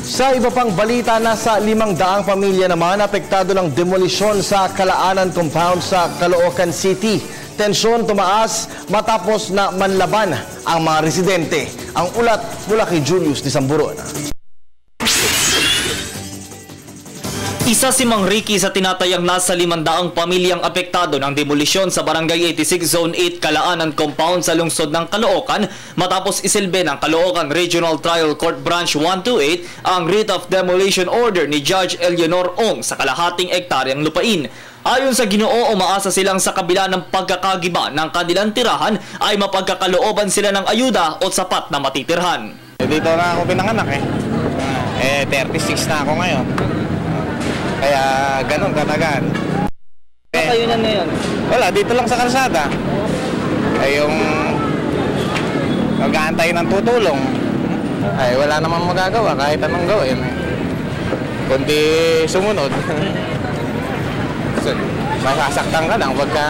Sa iba pang balita, nasa 500 pamilya naman apektado ng demolisyon sa Kalaanan Compound sa Caloocan City. Tensyon tumaas matapos na manlaban ang mga residente. Ang ulat mula kay Julius de Samburon. Isa si Mang Ricky sa tinatayang nasa 500 pamilyang apektado ng demolisyon sa Barangay 86 Zone 8 Kalaanan Compound sa lungsod ng Caloocan matapos isilbi ng Caloocan Regional Trial Court Branch 128 ang writ of demolition order ni Judge Eleanor Ong sa kalahating ektaryang lupain. Ayon sa Ginoo, umaasa silang sa kabila ng pagkakagiba ng kanilang tirahan ay mapagkakalooban sila ng ayuda o sapat na matitirhan. Dito na ako pinanganak 36 na ako ngayon. Kaya ganun katagal. Kayo na ngayon? Wala, dito lang sa kalsada. Ay yung mag-aantay ng tutulong. Ay wala namang magagawa kahit anong gawin. Kundi sumunod. Masasaktan ka lang pagka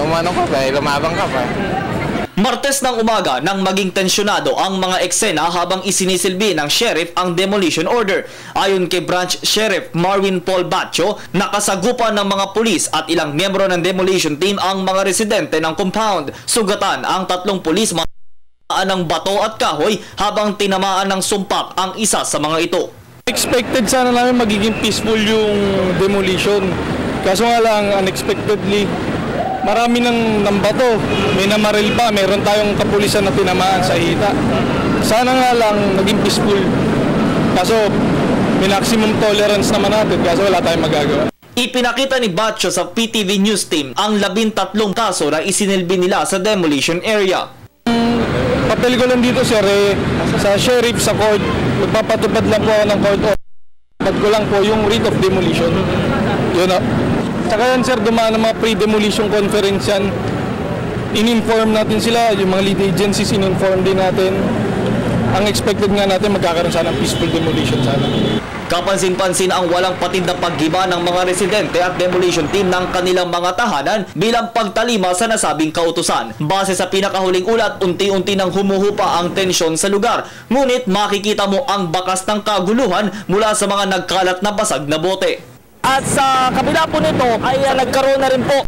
umano ka pa, lumabang ka pa. Martes ng umaga nang maging tensyonado ang mga eksena habang isinisilbi ng sheriff ang demolition order. Ayon kay Branch Sheriff Marwin Paul Batcho, nakasagupan ng mga pulis at ilang miyembro ng demolition team ang mga residente ng compound. Sugatan ang 3 pulis ng bato at kahoy habang tinamaan ng sumpak ang isa sa mga ito. Expected sana namin magiging peaceful yung demolition. Kaso nga lang, unexpectedly, marami ng bato, may namaril pa, meron tayong kapulisan na tinamaan sa hita. Sana nga lang naging peaceful. Kaso may maximum tolerance naman natin, kaso wala tayong magagawa. Ipinakita ni Batcho sa PTV News Team ang 13 kaso na isinilbi nila sa demolition area. Papel ko lang dito sir, sa sheriff, sa court, magpapatupad lang po ng court order. Patupad ko lang po yung writ of demolition. Yun na. Saka yan sir, dumaan ng mga pre-demolition conference yan. In-inform natin sila, yung mga lead agencies in-inform din natin. Ang expected nga natin magkakaroon sana ng peaceful demolition sana. Kapansin-pansin ang walang patindang paggiba ng mga residente at demolition team ng kanilang mga tahanan bilang pagtalima sa nasabing kautusan. Base sa pinakahuling ulat, unti-unti nang humuhupa ang tensyon sa lugar. Ngunit makikita mo ang bakas ng kaguluhan mula sa mga nagkalat na basag na bote. At sa kabila po nito ay nagkaroon na rin po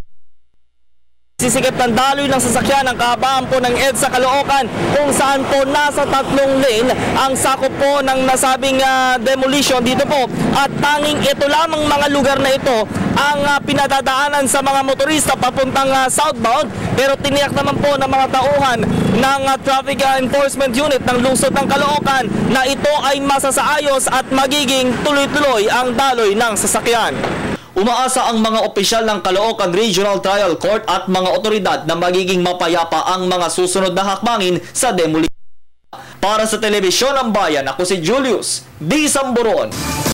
sisikip ng daloy ng sasakyan ng kahabaan po ng EDSA Caloocan kung saan po nasa 3 lane ang sakop po ng nasabing demolition dito po. At tanging ito lamang mga lugar na ito ang pinadadaanan sa mga motorista papuntang southbound, pero tiniyak naman po ng mga tauhan ng Traffic Enforcement Unit ng lungsod ng Caloocan na ito ay masasaayos at magiging tuloy-tuloy ang daloy ng sasakyan. Umaasa ang mga opisyal ng Caloocan Regional Trial Court at mga otoridad na magiging mapayapa ang mga susunod na hakbangin sa demolition. Para sa Telebisyon ng Bayan, ako si Julius de Samburon.